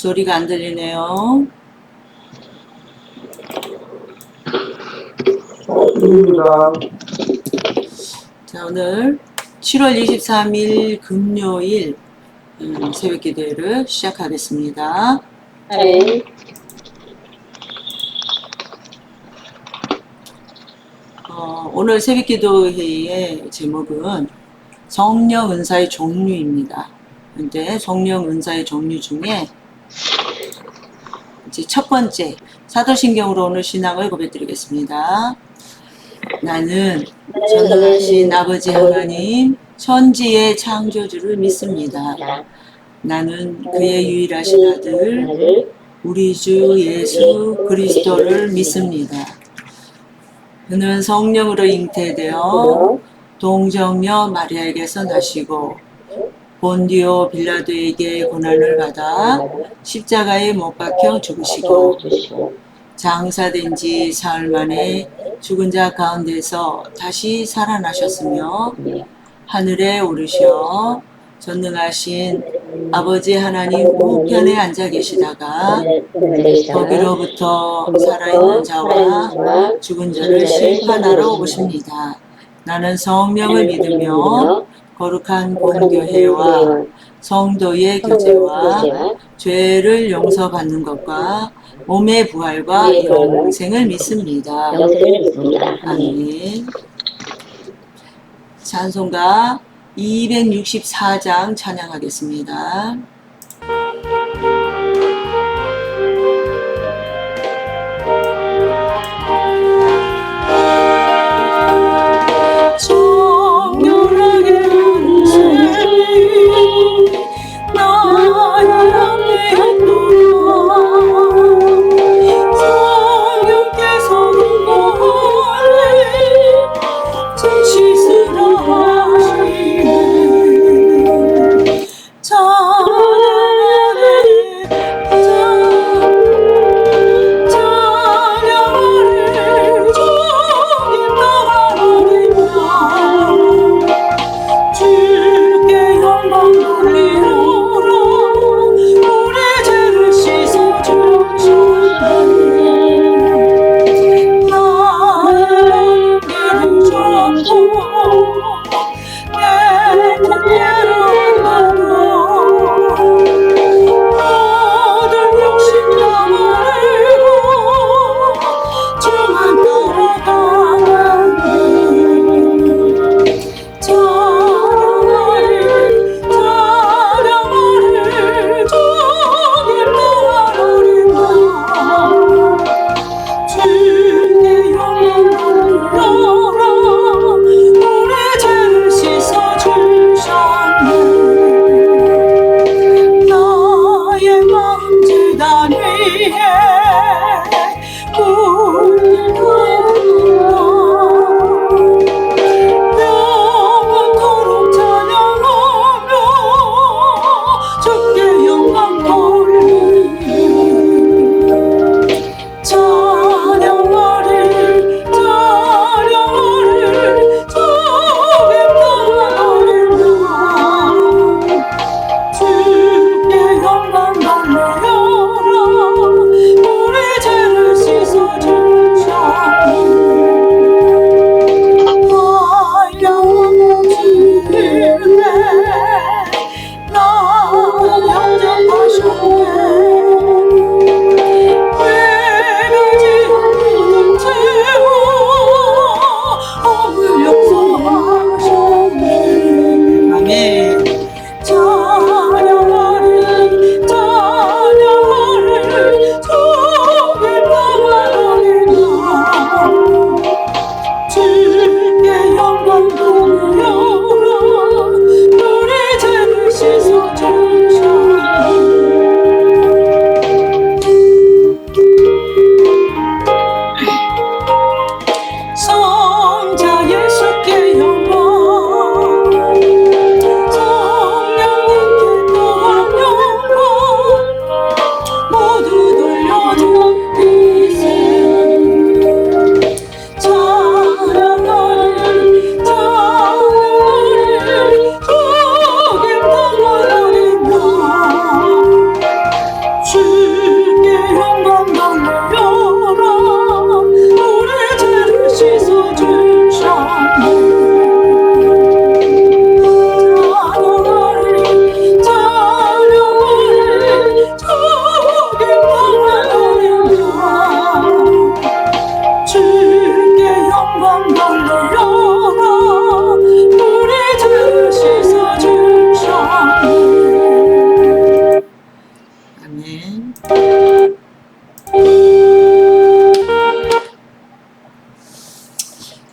소리가 안 들리네요. 입니다. 자, 오늘 7월 23일 금요일 새벽 기도회를 시작하겠습니다. 네. 오늘 새벽 기도회의 제목은 성령 은사의 종류입니다. 근데 성령 은사의 종류 중에 이제 첫 번째 사도신경으로 오늘 신앙을 고백드리겠습니다. 나는 전능하신 아버지 하나님 천지의 창조주를 믿습니다. 나는 그의 유일하신 아들 우리 주 예수 그리스도를 믿습니다. 그는 성령으로 잉태되어 동정녀 마리아에게서 나시고 본디오 빌라도에게 고난을 받아 십자가에 못 박혀 죽으시고 장사된 지 사흘 만에 죽은 자 가운데서 다시 살아나셨으며 하늘에 오르셔 전능하신 아버지 하나님 우편에 앉아 계시다가 거기로부터 살아있는 자와 죽은 자를 심판하러 오십니다. 나는 성령을 믿으며 거룩한 공교회와 성도의 교제와 죄를 용서받는 것과 몸의 부활과 영생을 믿습니다. 아멘. 찬송가 264장 찬양하겠습니다. 정결하게 은세 나의 앞에 있노라 성령께서 눈물에 씻으라 하시네 찬양하리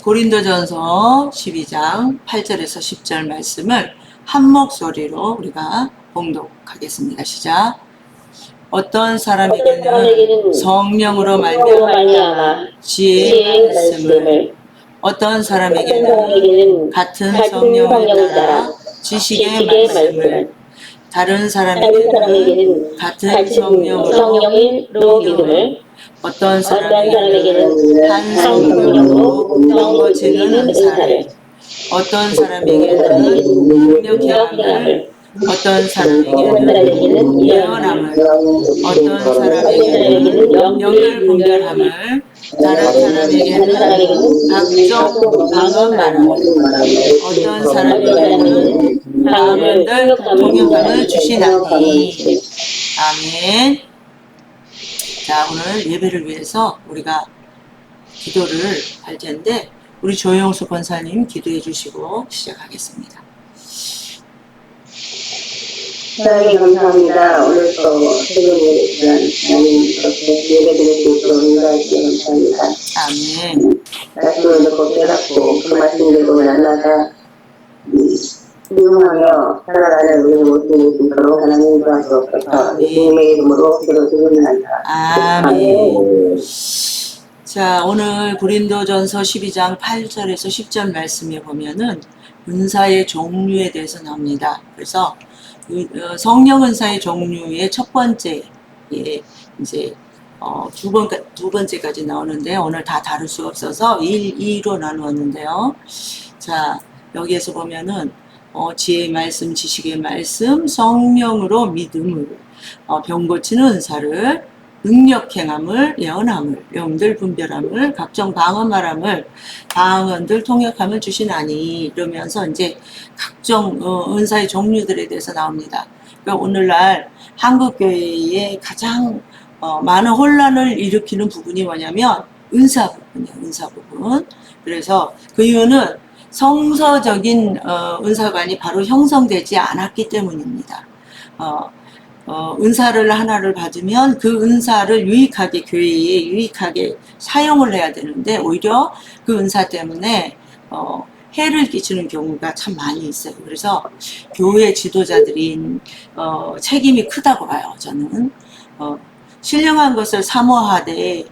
고린도전서 12장 8절에서 10절 말씀을 한 목소리로 우리가 봉독하겠습니다. 시작. 어떤 사람에게는 성령으로 말미암아 지혜의 말씀을, 어떤 사람에게는 같은 성령을 따라 지식의 말씀을, 다른 사람에게는 같은 성령으로 믿음을, 어떤 사람에게는 한 성령으로 병고치는 은사를, 어떤 사람에게는 능력의 함을, 어떤 사람에게는 예언함을, 어떤 사람에게는 영을 분별함을, 다른 사람에게는 각종 방언 말함을, 어떤 사람에게는 방언들 통역함을 주시나니. 아멘. 자, 오늘 예배를 위해서 우리가 기도를 할 텐데 우리 조영수 권사님 기도해 주시고 시작하겠습니다. 하나님 감사합니다. 오늘 또 새벽에 시간 하나님 이렇게 예배드릴 수 있도록 인도해 주셔서 감사합니다. 아멘. 말씀을 듣고 깨닫고 그 말씀대로 날마다 이용하며 살아가는 우리 모습이 있도록 하나님 도와주옵소서. 예수님의 이름으로 기도드립니다. 아멘. 자, 오늘 고린도전서 12장 8절에서 10절 말씀에 보면은 은사의 종류에 대해서 나옵니다. 그래서 성령 은사의 종류의 첫 번째, 이제 두 번째까지 나오는데 오늘 다 다룰 수 없어서 2로 나누었는데요. 자, 여기에서 보면은 지혜의 말씀, 지식의 말씀, 성령으로 믿음을, 병 고치는 은사를, 능력 행함을, 예언함을, 영들 분별함을, 각종 방언 말함을, 방언들 통역함을 주시나니. 이러면서 이제 각종 은사의 종류들에 대해서 나옵니다. 그러니까 오늘날 한국교회에 가장 많은 혼란을 일으키는 부분이 뭐냐면 은사 부분이에요. 은사 부분. 그래서 그 이유는 성서적인 은사관이 바로 형성되지 않았기 때문입니다. 은사를 하나를 받으면 그 은사를 유익하게, 교회에 유익하게 사용을 해야 되는데 오히려 그 은사 때문에 해를 끼치는 경우가 참 많이 있어요. 그래서 교회 지도자들이 책임이 크다고 봐요. 저는 신령한 것을 사모하되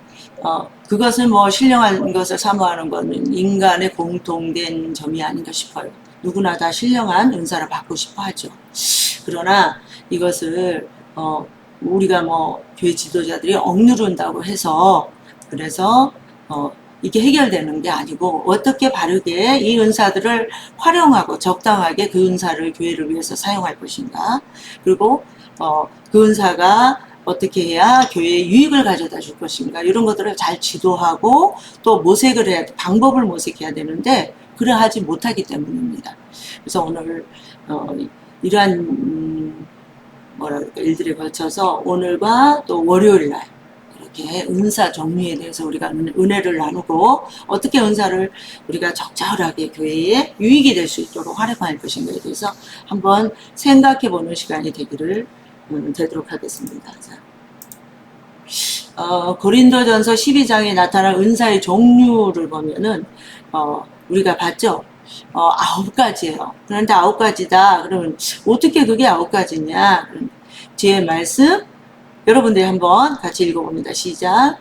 그것을 신령한 것을 사모하는 것은 인간의 공통된 점이 아닌가 싶어요. 누구나 다 신령한 은사를 받고 싶어 하죠. 그러나 이것을 우리가 교회 지도자들이 억누른다고 해서 그래서 이게 해결되는 게 아니고 어떻게 바르게 이 은사들을 활용하고 적당하게 그 은사를 교회를 위해서 사용할 것인가, 그리고 그 은사가 어떻게 해야 교회에 유익을 가져다 줄 것인가, 이런 것들을 잘 지도하고 또 모색을 해야, 방법을 모색해야 되는데 그러하지 못하기 때문입니다. 그래서 오늘 이러한 일들에 걸쳐서 오늘과 또 월요일 날 이렇게 은사 종류에 대해서 우리가 은혜를 나누고 어떻게 은사를 우리가 적절하게 교회에 유익이 될 수 있도록 활용할 것인가에 대해서 한번 생각해 보는 시간이 되도록 하겠습니다. 고린도전서 12장에 나타난 은사의 종류를 보면은 우리가 봤죠. 9가지예요. 그런데 9가지다. 그러면 어떻게 그게 9가지냐? 지혜의 말씀, 여러분들이 한번 같이 읽어봅니다. 시작.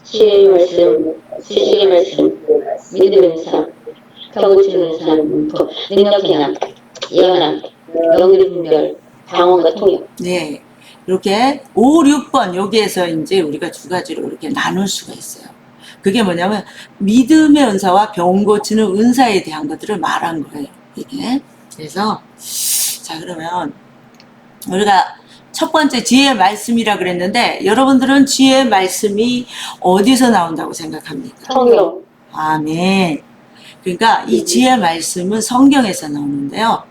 지혜의 말씀, 지식의 말씀, 믿음의 은사, 병 고치는 은사, 능력 행함, 예언함, 영의 분별, 방언과 통역. 네. 이렇게 5, 6번 여기에서 이제 우리가 두 가지로 이렇게 나눌 수가 있어요. 그게 뭐냐면 믿음의 은사와 병 고치는 은사에 대한 것들을 말한 거예요. 이게. 그래서 자, 그러면 우리가 첫 번째 지혜의 말씀이라 그랬는데 여러분들은 지혜의 말씀이 어디서 나온다고 생각합니까? 성경. 아멘. 그러니까 이 지혜의 말씀은 성경에서 나오는데요.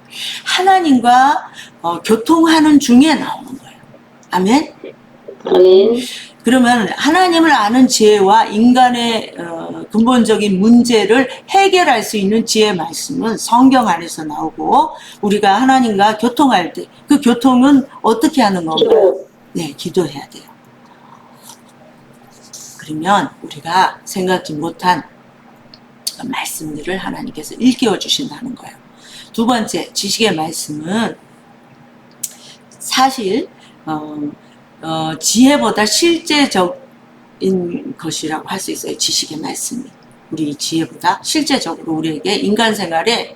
하나님과 교통하는 중에 나오는 거예요. 아멘. 아멘. 그러면 하나님을 아는 지혜와 인간의 근본적인 문제를 해결할 수 있는 지혜의 말씀은 성경 안에서 나오고, 우리가 하나님과 교통할 때 그 교통은 어떻게 하는 건가요? 네, 기도해야 돼요. 그러면 우리가 생각지 못한 어떤 말씀들을 하나님께서 일깨워 주신다는 거예요. 두 번째, 지식의 말씀은 사실 지혜보다 실제적인 것이라고 할 수 있어요. 지식의 말씀이 우리 지혜보다 실제적으로 우리에게 인간 생활에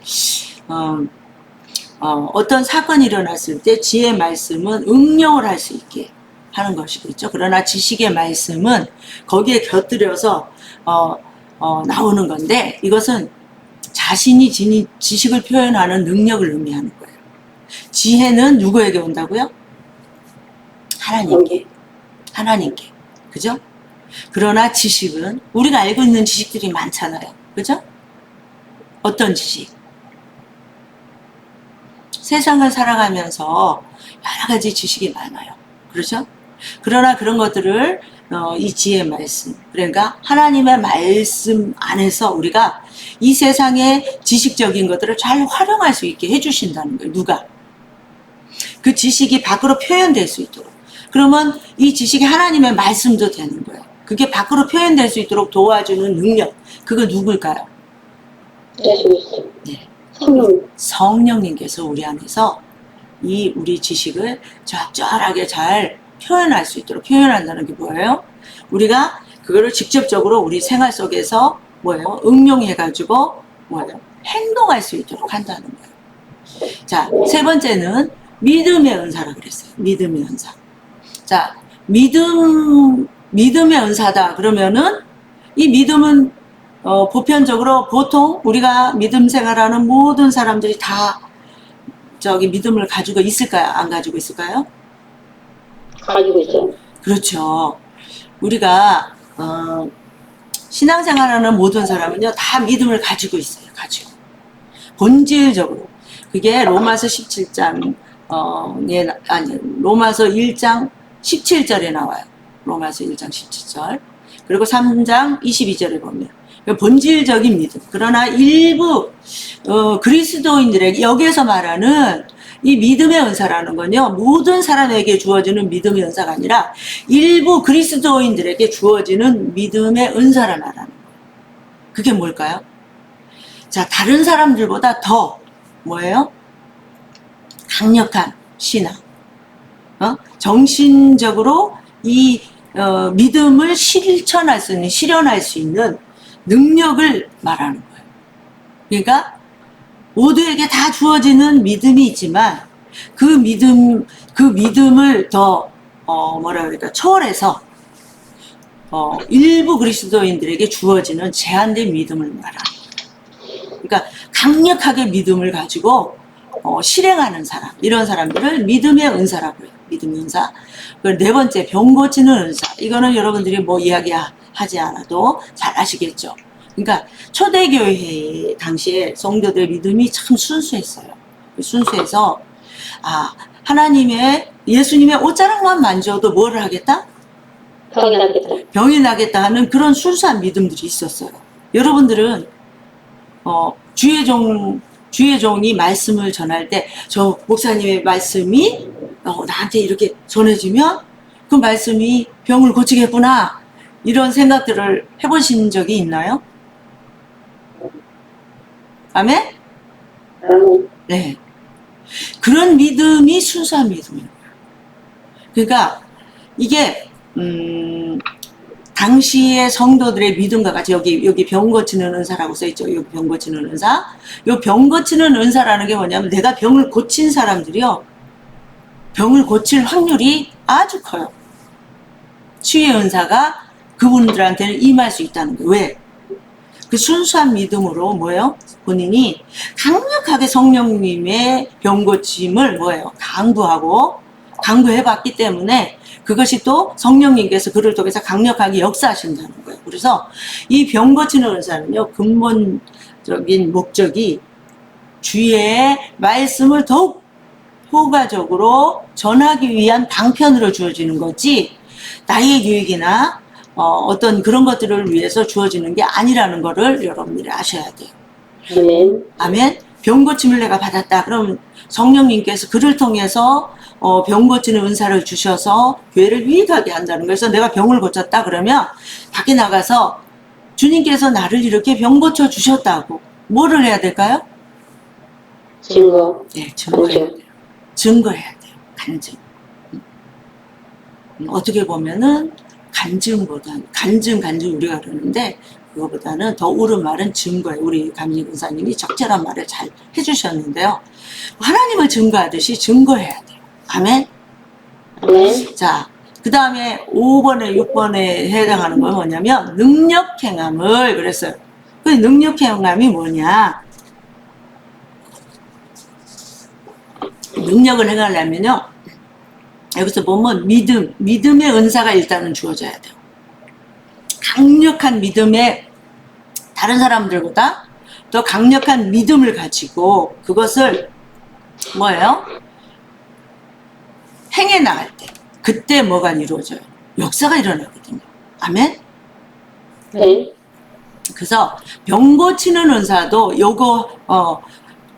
어떤 사건이 일어났을 때 지혜의 말씀은 응용을 할 수 있게 하는 것이겠죠. 그러나 지식의 말씀은 거기에 곁들여서 나오는 건데, 이것은 자신이 지식을 표현하는 능력을 의미하는 거예요. 지혜는 누구에게 온다고요? 하나님께. 그죠? 그러나 지식은 우리가 알고 있는 지식들이 많잖아요. 그죠? 어떤 지식? 세상을 살아가면서 여러 가지 지식이 많아요. 그렇죠? 그러나 그런 것들을 이 지혜의 말씀, 그러니까 하나님의 말씀 안에서 우리가 이 세상의 지식적인 것들을 잘 활용할 수 있게 해주신다는 거예요. 누가? 그 지식이 밖으로 표현될 수 있도록. 그러면 이 지식이 하나님의 말씀도 되는 거예요. 그게 밖으로 표현될 수 있도록 도와주는 능력. 그거 누굴까요? 네. 성령님께서 우리 안에서 우리 지식을 적절하게 잘 표현할 수 있도록 표현한다는 게 뭐예요? 우리가 그거를 직접적으로 우리 생활 속에서 응용해가지고 행동할 수 있도록 한다는 거예요. 자, 세 번째는 믿음의 은사라고 그랬어요. 믿음의 은사. 자, 믿음의 은사다 그러면은 이 믿음은 보편적으로 보통 우리가 믿음 생활하는 모든 사람들이 다 믿음을 가지고 있을까요? 안 가지고 있을까요? 가지고 있어요. 그렇죠. 우리가 신앙생활하는 모든 사람은요 다 믿음을 가지고 있어요. 가지고 본질적으로 그게 로마서 17장 로마서 1장 17절에 나와요. 로마서 1장 17절 그리고 3장 22절에 보면 본질적인 믿음. 그러나 일부 그리스도인들에게 여기에서 말하는 이 믿음의 은사라는 건요 모든 사람에게 주어지는 믿음의 은사가 아니라 일부 그리스도인들에게 주어지는 믿음의 은사를 말하는 거예요. 그게 뭘까요? 자, 다른 사람들보다 더 뭐예요? 강력한 신앙, 정신적으로 이 믿음을 실현할 수 있는 능력을 말하는 거예요. 그러니까 모두에게 다 주어지는 믿음이 있지만 그 믿음을 더 초월해서 일부 그리스도인들에게 주어지는 제한된 믿음을 말하는 거예요. 그러니까 강력하게 믿음을 가지고 실행하는 사람, 이런 사람들을 믿음의 은사라고 해요. 믿음의 은사. 네 번째, 병 고치는 은사. 이거는 여러분들이 이야기하지 않아도 잘 아시겠죠. 그러니까 초대교회 당시에 성도들의 믿음이 참 순수했어요. 순수해서 예수님의 옷자락만 만져도 뭐를 하겠다? 병이 나겠다 하는 그런 순수한 믿음들이 있었어요. 여러분들은 주의 종이 말씀을 전할 때 저 목사님의 말씀이 나한테 이렇게 전해지면 그 말씀이 병을 고치겠구나 이런 생각들을 해보신 적이 있나요? 아멘? 네. 그런 믿음이 순수한 믿음이에요. 그러니까 이게 당시의 성도들의 믿음과 같이 여기 병 고치는 은사라고 써있죠. 여기 병 고치는 은사. 요 병 고치는 은사라는 게 뭐냐면 내가 병을 고친 사람들이요. 병을 고칠 확률이 아주 커요. 치유의 은사가 그분들한테는 임할 수 있다는 거예요. 왜? 그 순수한 믿음으로 본인이 강력하게 성령님의 병 고침을 강구해봤기 때문에 그것이 또 성령님께서 그를 통해서 강력하게 역사하신다는 거예요. 그래서 이 병 고치는 은사는요, 근본적인 목적이 주의 말씀을 더욱 효과적으로 전하기 위한 방편으로 주어지는 거지, 나의 유익이나 어떤 그런 것들을 위해서 주어지는 게 아니라는 거를 여러분들이 아셔야 돼요. 아멘. 병 고침을 내가 받았다. 그럼 성령님께서 그를 통해서 병 고치는 은사를 주셔서 교회를 유익하게 한다는 거예요. 그래서 내가 병을 고쳤다 그러면 밖에 나가서 주님께서 나를 이렇게 병 고쳐 주셨다고 뭐를 해야 될까요? 증거. 네, 증거해야 돼요. 증거해야 돼요. 간증. 어떻게 보면은 간증 우리가 그러는데 그거보다는 더 옳은 말은 증거예요. 우리 감리 군사님이 적절한 말을 잘 해주셨는데요. 하나님을 증거하듯이 증거해야 돼요. 아멘. 아멘. 자, 그 다음에 5번에 6번에 해당하는 건 뭐냐면 능력행함을 그랬어요. 그 능력행함이 뭐냐? 능력을 행하려면요. 여기서 보면 믿음의 은사가 일단은 주어져야 돼요. 강력한 믿음에 다른 사람들보다 더 강력한 믿음을 가지고 그것을 뭐예요? 행해 나갈 때 그때 뭐가 이루어져요? 역사가 일어나거든요. 아멘? 네. 그래서 병 고치는 은사도 요거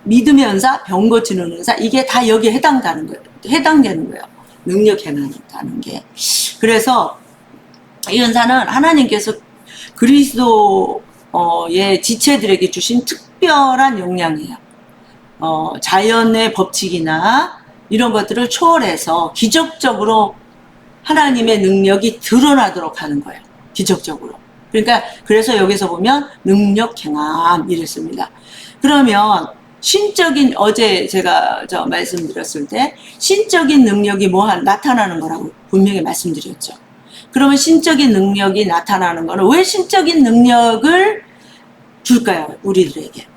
믿음의 은사, 병 고치는 은사 이게 다 여기에 해당되는 거예요. 능력 행한다는 게. 그래서 이 은사는 하나님께서 그리스도의 지체들에게 주신 특별한 역량이에요. 자연의 법칙이나 이런 것들을 초월해서 기적적으로 하나님의 능력이 드러나도록 하는 거예요. 기적적으로. 그러니까 그래서 여기서 보면 능력 행함 이랬습니다. 그러면 신적인 어제 제가 말씀드렸을 때 신적인 능력이 나타나는 거라고 분명히 말씀드렸죠. 그러면 신적인 능력이 나타나는 거는 왜 신적인 능력을 줄까요? 우리들에게.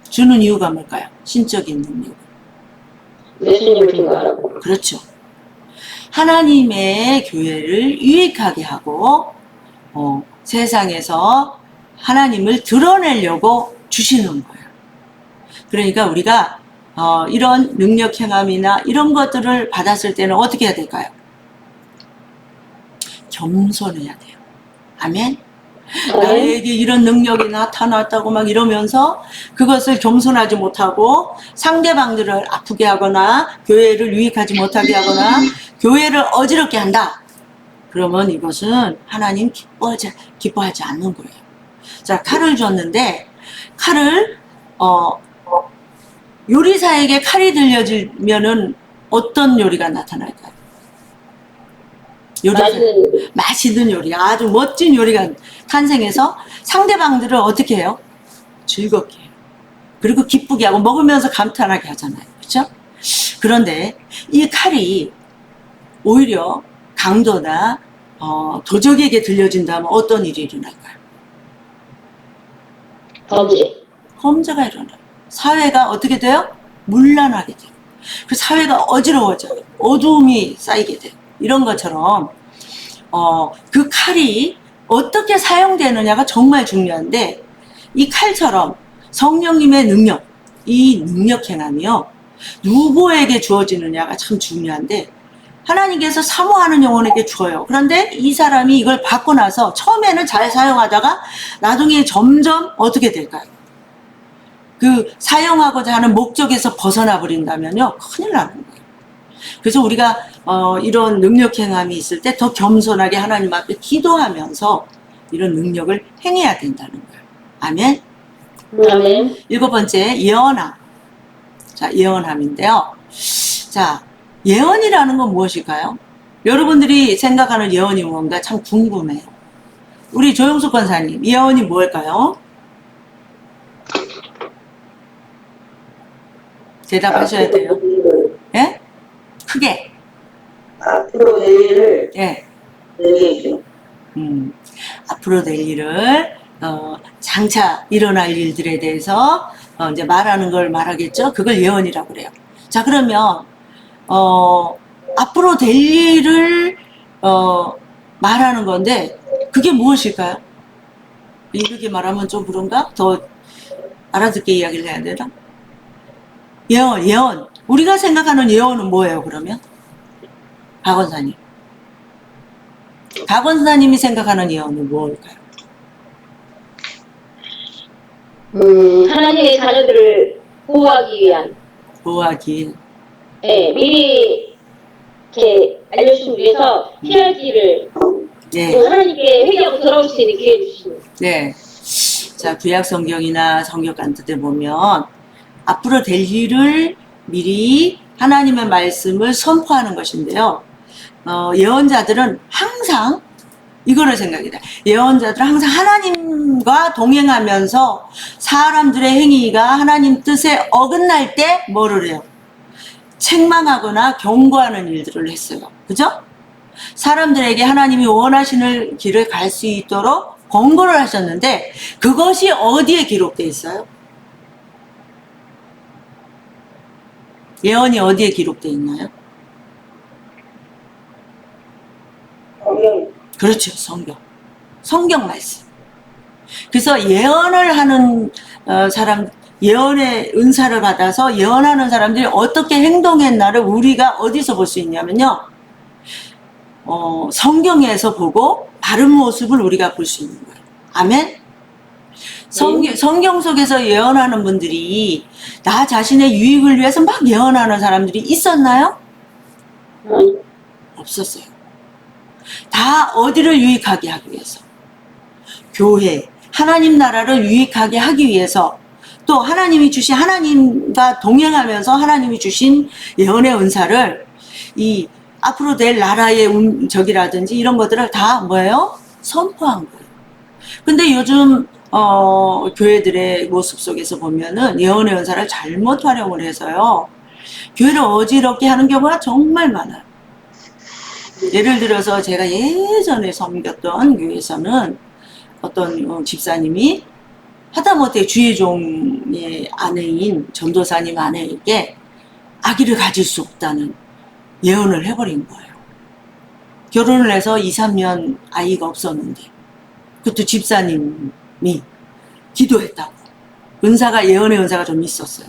주는 이유가 뭘까요? 신적인 능력을. 예수님을 증거하라고. 그렇죠. 하나님의 교회를 유익하게 하고 세상에서 하나님을 드러내려고 주시는 거예요. 그러니까 우리가 이런 능력 행함이나 이런 것들을 받았을 때는 어떻게 해야 될까요? 겸손해야 돼요. 아멘? 나에게 이런 능력이 나타났다고 막 이러면서 그것을 겸손하지 못하고 상대방들을 아프게 하거나 교회를 유익하지 못하게 하거나 교회를 어지럽게 한다. 그러면 이것은 하나님 기뻐하지 않는 거예요. 자, 칼을 줬는데 칼을 요리사에게 칼이 들려지면은 어떤 요리가 나타날까요? 맛있는 요리, 아주 멋진 요리가 탄생해서 상대방들을 어떻게 해요? 즐겁게 해요. 그리고 기쁘게 하고 먹으면서 감탄하게 하잖아요. 그렇죠? 그런데 이 칼이 오히려 강도나 도적에게 들려진다면 어떤 일이 일어날까요? 범죄가 일어나요. 사회가 어떻게 돼요? 문란하게 돼요. 그 사회가 어지러워져요. 어두움이 쌓이게 돼요. 이런 것처럼 그 칼이 어떻게 사용되느냐가 정말 중요한데 이 칼처럼 성령님의 능력, 이 능력 행함이요. 누구에게 주어지느냐가 참 중요한데 하나님께서 사모하는 영혼에게 줘요. 그런데 이 사람이 이걸 받고 나서 처음에는 잘 사용하다가 나중에 점점 어떻게 될까요? 그 사용하고자 하는 목적에서 벗어나 버린다면요. 큰일 나는 거예요. 그래서 우리가 이런 능력 행함이 있을 때 더 겸손하게 하나님 앞에 기도하면서 이런 능력을 행해야 된다는 거예요. 아멘. 아멘. 7번째 예언함. 자, 예언함인데요. 자, 예언이라는 건 무엇일까요? 여러분들이 생각하는 예언이 뭔가 참 궁금해요. 우리 조영숙 권사님, 예언이 뭘까요? 대답하셔야 돼요. 예? 크게. 앞으로 될 일을 예. 얘기해줘. 앞으로 될 일을 장차 일어날 일들에 대해서 이제 말하는 걸 말하겠죠. 그걸 예언이라고 그래요. 자, 그러면 앞으로 될 일을 말하는 건데 그게 무엇일까요? 이렇게 말하면 좀 그런가? 더 알아듣게 이야기를 해야 되나? 예언. 우리가 생각하는 예언은 뭐예요, 그러면? 박원사님. 박원사님이 생각하는 예언은 뭘까요? 하나님의 자녀들을 보호하기 위한. 보호하기. 네, 미리 이렇게 알려주기 위해서 피할 길을 네. 또 하나님께 회개하고 돌아올 수 있는 기회 주시고. 네. 자, 구약 성경이나 성경간트에 보면 앞으로 될 일을 미리 하나님의 말씀을 선포하는 것인데요. 예언자들은 항상 이거를 생각해요. 예언자들은 항상 하나님과 동행하면서 사람들의 행위가 하나님 뜻에 어긋날 때 뭐를 해요? 책망하거나 경고하는 일들을 했어요. 그죠? 사람들에게 하나님이 원하시는 길을 갈 수 있도록 권고를 하셨는데 그것이 어디에 기록되어 있어요? 예언이 어디에 기록되어 있나요? 성경. 그렇죠. 성경 말씀. 그래서 예언을 하는 사람, 예언의 은사를 받아서 예언하는 사람들이 어떻게 행동했나를 우리가 어디서 볼 수 있냐면요. 성경에서 보고 바른 모습을 우리가 볼 수 있는 거예요. 아멘? 성경 속에서 예언하는 분들이 나 자신의 유익을 위해서 막 예언하는 사람들이 있었나요? 없었어요. 다 어디를 유익하게 하기 위해서? 교회, 하나님 나라를 유익하게 하기 위해서 또 하나님이 주신 하나님과 동행하면서 하나님이 주신 예언의 은사를 이 앞으로 될 나라의 적이라든지 이런 것들을 다 뭐예요? 선포한 거예요. 근데 요즘 교회들의 모습 속에서 보면은 예언의 은사를 잘못 활용을 해서요. 교회를 어지럽게 하는 경우가 정말 많아요. 예를 들어서 제가 예전에 섬겼던 교회에서는 어떤 집사님이 하다못해 주의종의 아내인 전도사님 아내에게 아기를 가질 수 없다는 예언을 해버린 거예요. 결혼을 해서 2, 3년 아이가 없었는데 그것도 집사님이 기도했다고. 예언의 은사가 좀 있었어요.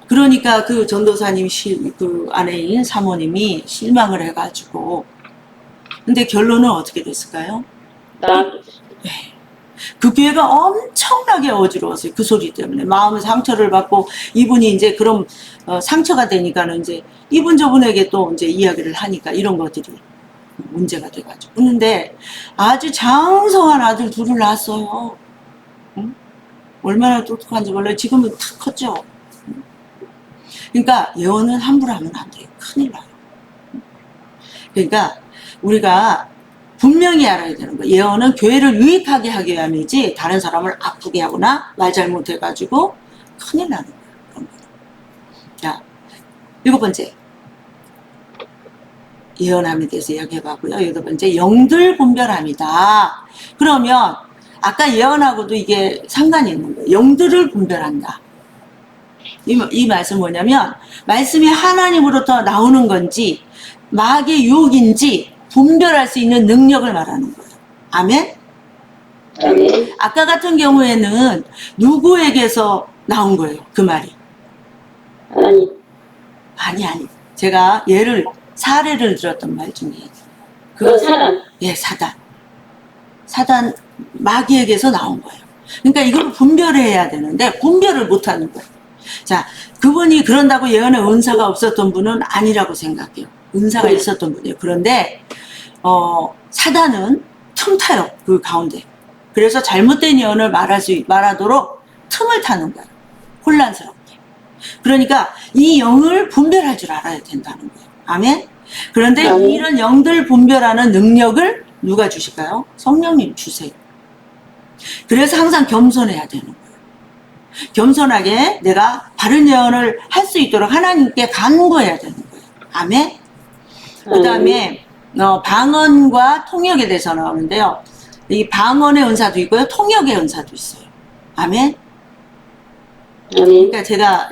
그러니까 그 전도사님 그 아내인 사모님이 실망을 해가지고 근데 결론은 어떻게 됐을까요? 네. 그 교회가 엄청나게 어지러웠어요. 그 소리 때문에 마음의 상처를 받고 이분이 이제 그럼 상처가 되니까는 이제 이분 저분에게 또 이제 이야기를 하니까 이런 것들이 문제가 돼가지고 그런데 아주 장성한 아들 둘을 낳았어요. 응? 얼마나 똑똑한지 몰라요. 지금은 다 컸죠. 그러니까 예언은 함부로 하면 안 돼요. 큰일 나요. 그러니까 우리가 분명히 알아야 되는 거예요. 예언은 교회를 유익하게 하기 위함이지 다른 사람을 아프게 하거나 말 잘못해가지고 큰일 나는 거예요. 그런 거. 자, 7번째. 예언함에 대해서 이야기해봤고요. 8번째, 영들 분별함이다. 그러면 아까 예언하고도 이게 상관이 있는 거예요. 영들을 분별한다. 이 말씀 뭐냐면 말씀이 하나님으로부터 나오는 건지 마귀의 유혹인지 분별할 수 있는 능력을 말하는 거예요. 아멘? 아멘. 아까 같은 경우에는 누구에게서 나온 거예요? 그 말이. 아니. 제가 사례를 들었던 말 중에. 사단. 예, 사단, 마귀에게서 나온 거예요. 그러니까 이걸 분별해야 되는데, 분별을 못 하는 거예요. 자, 그분이 그런다고 예언의 은사가 없었던 분은 아니라고 생각해요. 은사가 있었던 분이에요. 그런데, 사단은 틈타요. 그 가운데. 그래서 잘못된 예언을 말하도록 틈을 타는 거예요. 혼란스럽게. 그러니까 이 영을 분별할 줄 알아야 된다는 거예요. 아멘? 그런데 이런 영들 분별하는 능력을 누가 주실까요? 성령님 주세요. 그래서 항상 겸손해야 되는 거예요. 겸손하게 내가 바른 예언을 할 수 있도록 하나님께 간구해야 되는 거예요. 아멘? 그 다음에 방언과 통역에 대해서 나오는데요. 이 방언의 은사도 있고요. 통역의 은사도 있어요. 아멘? 그러니까 제가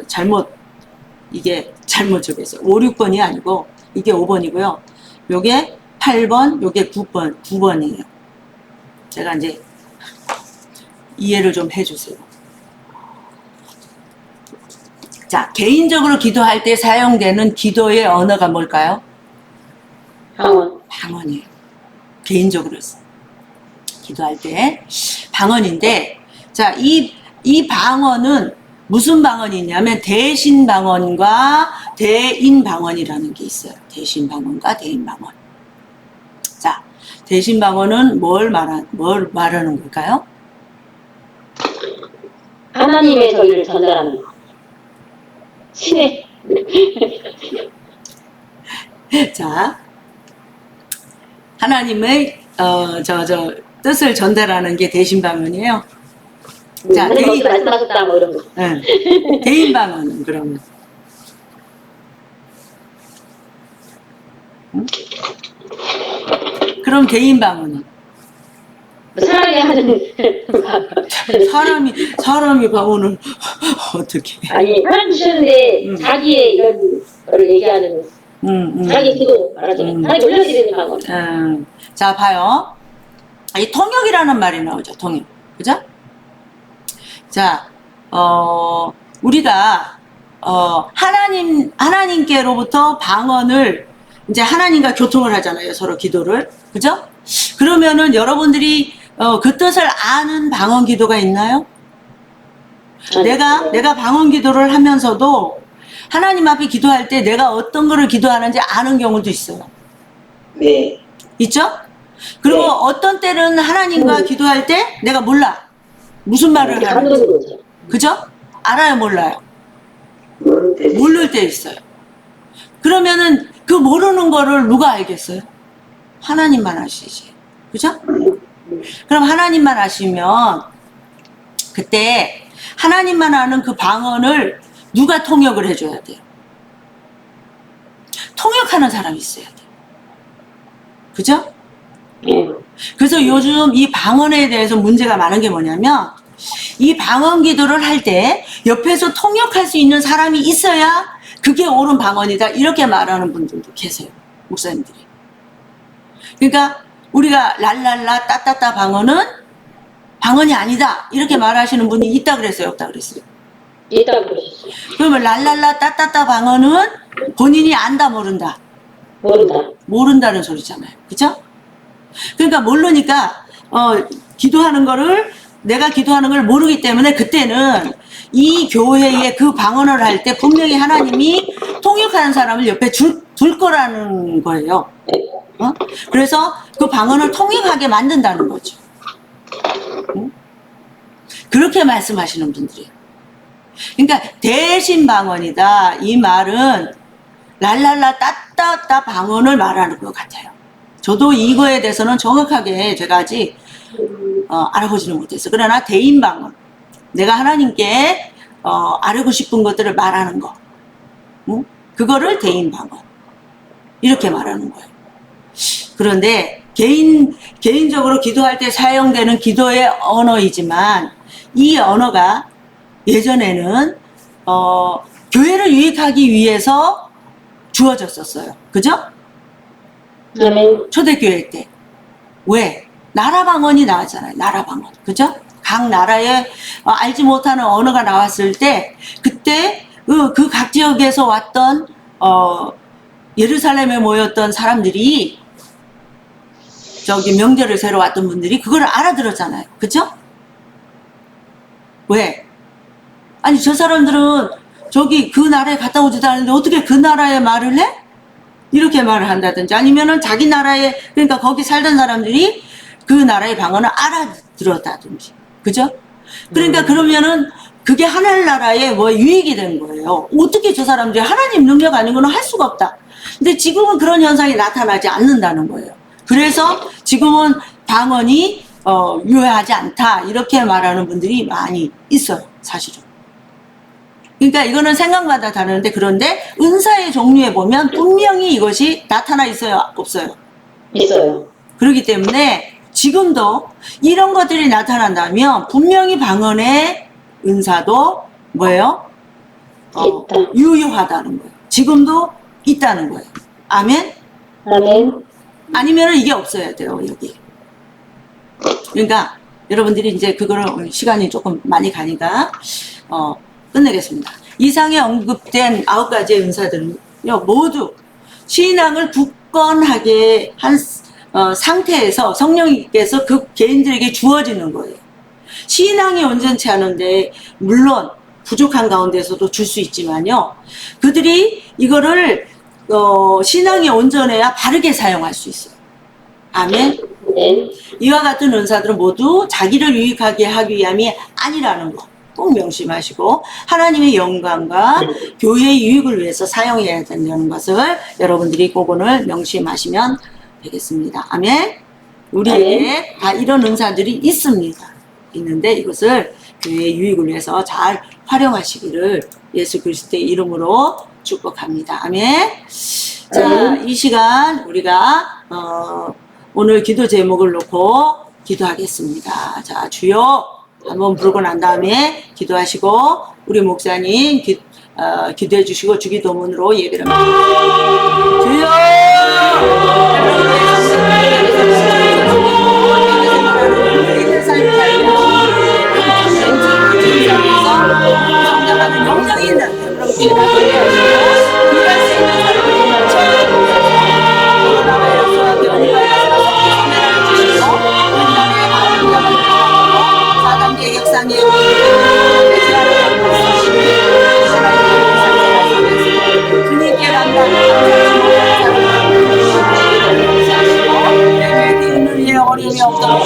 이게 잘못 적었어요. 5, 6번이 아니고 이게 5번이고요. 요게 8번, 요게 9번이에요. 제가 이제 이해를 좀 해주세요. 자, 개인적으로 기도할 때 사용되는 기도의 언어가 뭘까요? 방언이에요. 개인적으로 기도할 때 방언인데, 자, 이 방언은 무슨 방언이 있냐면 대신 방언과 대인 방언이라는 게 있어요. 대신 방언과 대인 방언. 자, 대신 방언은 뭘 말하는 걸까요? 하나님의 저희를 전달하는 거. 신의 자, 하나님의 뜻을 전달하는 게 대신 방언이에요. 자, 거기 말씀하셨다 뭐 이런 거. 네. 대인 방언은 그러면 그럼 대인 방언은 사람이 하는 사람이 방언을 어떻게? 아니 하나님 주셨는데 자기의 이런 거를 얘기하는 자기 기도 말하자면 하나님 올려드리는 방언. 자, 봐요. 이 통역이라는 말이 나오죠. 통역. 그죠? 자, 우리가, 하나님께로부터 방언을, 이제 하나님과 교통을 하잖아요. 서로 기도를. 그죠? 그러면은 여러분들이, 그 뜻을 아는 방언 기도가 있나요? 내가 방언 기도를 하면서도 하나님 앞에 기도할 때 내가 어떤 거를 기도하는지 아는 경우도 있어요. 네. 있죠? 그리고 네. 어떤 때는 하나님과 기도할 때 내가 몰라. 무슨 말을 하는지. 그죠? 알아요, 몰라요? 모를 때 있어요. 그러면은 그 모르는 거를 누가 알겠어요? 하나님만 아시지. 그죠? 그럼 하나님만 아시면 그때 하나님만 아는 그 방언을 누가 통역을 해줘야 돼요? 통역하는 사람이 있어야 돼요. 그죠? 그래서 요즘 이 방언에 대해서 문제가 많은 게 뭐냐면 이 방언 기도를 할 때 옆에서 통역할 수 있는 사람이 있어야 그게 옳은 방언이다 이렇게 말하는 분들도 계세요. 목사님들이. 그러니까 우리가 랄랄라 따따따 방언이 아니다 이렇게 말하시는 분이 있다 그랬어요? 없다 그랬어요? 있다고 그러셨어요. 그러면 랄랄라 따따따 방언은 본인이 안다 모른다? 모른다는 소리잖아요. 그죠? 그러니까 모르니까 내가 기도하는 걸 모르기 때문에 그때는 이 교회에 그 방언을 할 때 분명히 하나님이 통역하는 사람을 옆에 둘 거라는 거예요. 그래서 그 방언을 통역하게 만든다는 거죠. 그렇게 말씀하시는 분들이에요. 그러니까 대신 방언이다. 이 말은 랄랄라 따따따 방언을 말하는 것 같아요. 저도 이거에 대해서는 정확하게 제가 아직 알아보지는 못했어요. 그러나 대인 방언, 내가 하나님께 알고 싶은 것들을 말하는 거, 그거를 대인 방언 이렇게 말하는 거예요. 그런데 개인적으로 기도할 때 사용되는 기도의 언어이지만 이 언어가 예전에는 교회를 유익하기 위해서 주어졌었어요. 그죠? 초대교회 때. 왜? 나라 방언이 나왔잖아요. 나라 방언. 그죠? 각 나라에 알지 못하는 언어가 나왔을 때 그때 그 각 지역에서 왔던 예루살렘에 모였던 사람들이 저기 명절을 새러 왔던 분들이 그걸 알아들었잖아요. 그죠? 왜? 아니 저 사람들은 저기 그 나라에 갔다 오지도 않는데 어떻게 그 나라의 말을 해? 이렇게 말을 한다든지 아니면은 자기 나라에 그러니까 거기 살던 사람들이 그 나라의 방언을 알아들었다든지 그죠? 그러니까 그러면은 그게 하늘나라에 뭐 유익이 된 거예요. 어떻게 저 사람들이 하나님 능력 아니고는 할 수가 없다. 근데 지금은 그런 현상이 나타나지 않는다는 거예요. 그래서 지금은 방언이 유효하지 않다 이렇게 말하는 분들이 많이 있어요. 사실은. 그러니까 이거는 생각마다 다르는데 그런데 은사의 종류에 보면 분명히 이것이 나타나 있어요? 없어요? 있어요. 그렇기 때문에 지금도 이런 것들이 나타난다면 분명히 방언의 은사도 뭐예요? 유효하다는 거예요. 지금도 있다는 거예요. 아멘? 아멘. 아니면 이게 없어야 돼요, 여기. 그러니까 여러분들이 이제 그거를 시간이 조금 많이 가니까 끝내겠습니다. 이상에 언급된 9가지의 은사들은요, 모두 신앙을 굳건하게 한 상태에서 성령님께서 그 개인들에게 주어지는 거예요. 신앙이 온전치 않은데 물론 부족한 가운데서도 줄 수 있지만요. 그들이 이거를 신앙이 온전해야 바르게 사용할 수 있어요. 아멘. 네. 이와 같은 은사들은 모두 자기를 유익하게 하기 위함이 아니라는 거 꼭 명심하시고 하나님의 영광과 교회의 유익을 위해서 사용해야 된다는 것을 여러분들이 꼭 오늘 명심하시면 되겠습니다. 아멘. 우리에게 다 이런 은사들이 있는데 이것을 교회의 유익을 위해서 잘 활용하시기를 예수 그리스도의 이름으로 축복합니다. 아멘. 자, 이 시간 우리가 오늘 기도 제목을 놓고 기도하겠습니다. 자, 주여 한번 부르고 난 다음에 기도하시고 우리 목사님 기도해 주시고 주기도문으로 예배를 합니다. 주여 성장하는 영광이 있는 어려움이 없도록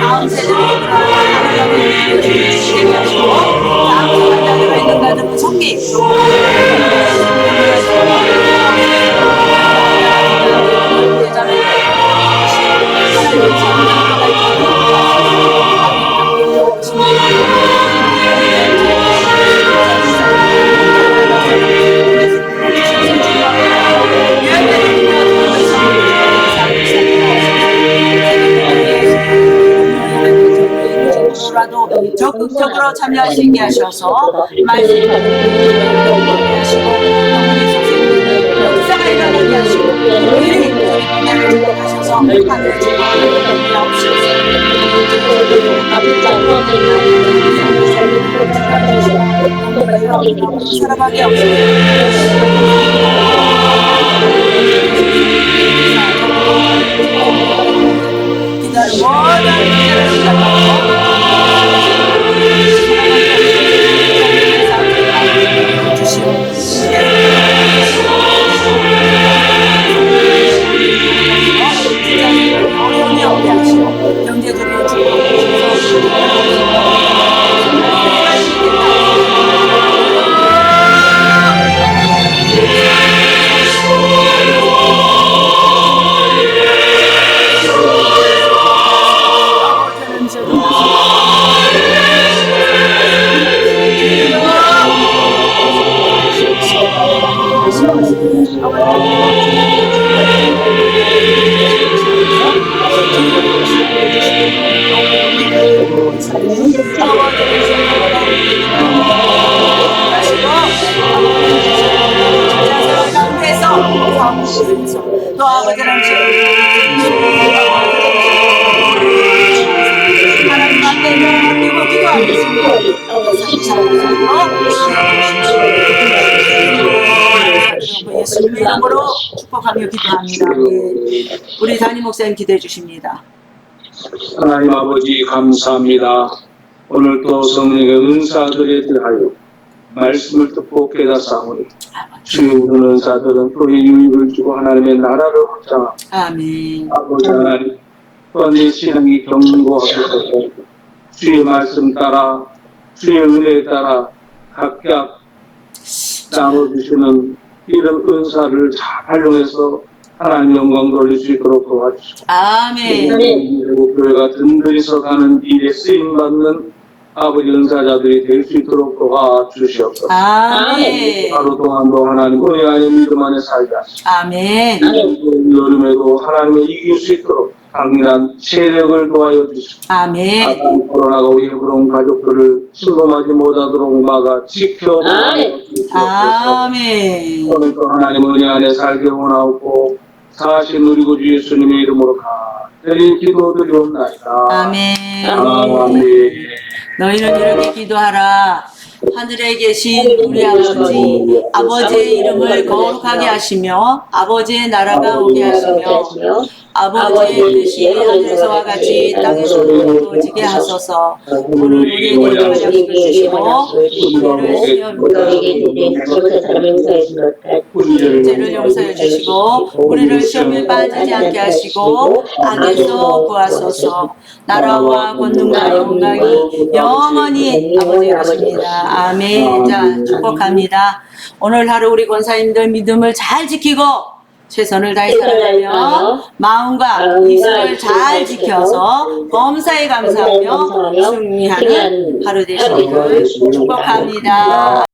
다음 세대로 있는 성기 적극적으로 참여할 수 있게 하셔서 말씀을 하시고 역사가 일어나게 하시고 우리 하셔서 하늘의 주님을 없으시고 살아가게 없으시고 기다리고 어려움이 없게 하시고 경제적으로 또 아버지는 하나님 앞에 명함으로 기도하겠습니다. 예수님의 이름으로 축복하며 기도합니다. 우리 담임 목사님 기도해 주십니다. 하나님 아버지 감사합니다. 오늘 또 성령의 은사들에 대하여 말씀을 듣고 깨닫사오니 주의 은사들은 또의 유익을 주고 하나님의 나라를 확장하고 아멘. 아버지 하나님 또한 내 신앙이 견고하고 주의 말씀 따라 주의 은혜에 따라 각각 나눠주시는 이런 은사를 잘 활용해서 하나님 영광 돌릴 수 있도록 도와주시고 아멘. 그리고 교회가 든든히 서가는 일에 쓰임받는 아버지 은사자들이 될 수 있도록 도와주시옵소서. 아멘. 하루 동안도 하나님 은혜 안에 믿음 안에 살게 하시고 아멘. 여름에도 하나님을 이길 수 있도록 강인한 체력을 도와여 주시고 아멘. 코로나가 우리 그런 가족들을 침범하지 못하도록 막아 지켜 주시옵소서. 아멘. 오늘도 하나님 은혜 안에 살게 원하옵고 사신 우리 구 예수님의 이름으로 간절히 기도드리옵나이다. 아멘. 아멘. 너희는 이렇게 기도하라. 하늘에 계신 우리 아버지, 아버지의 이름을 거룩하게 하시며 아버지의 나라가 오게 하시며 아버지의 뜻이 하늘에서와 같이 땅에서도 이루어지게 하소서. 오늘 우리에게 일용할 약속을 주시고 우리를 시험에 죄를 용서해 주시고 우리를 시험에 빠지지 않게 하시고 악에서 구하소서. 나라와 권능과 영광이 영원히 아버지의 것입니다. 아멘. 자, 축복합니다. 오늘 하루 우리 권사님들 믿음을 잘 지키고 최선을 다해 살아가며 마음과 입술을 잘 지켜서 범사에 감사하며 승리하는 하루 되시기를 축복합니다.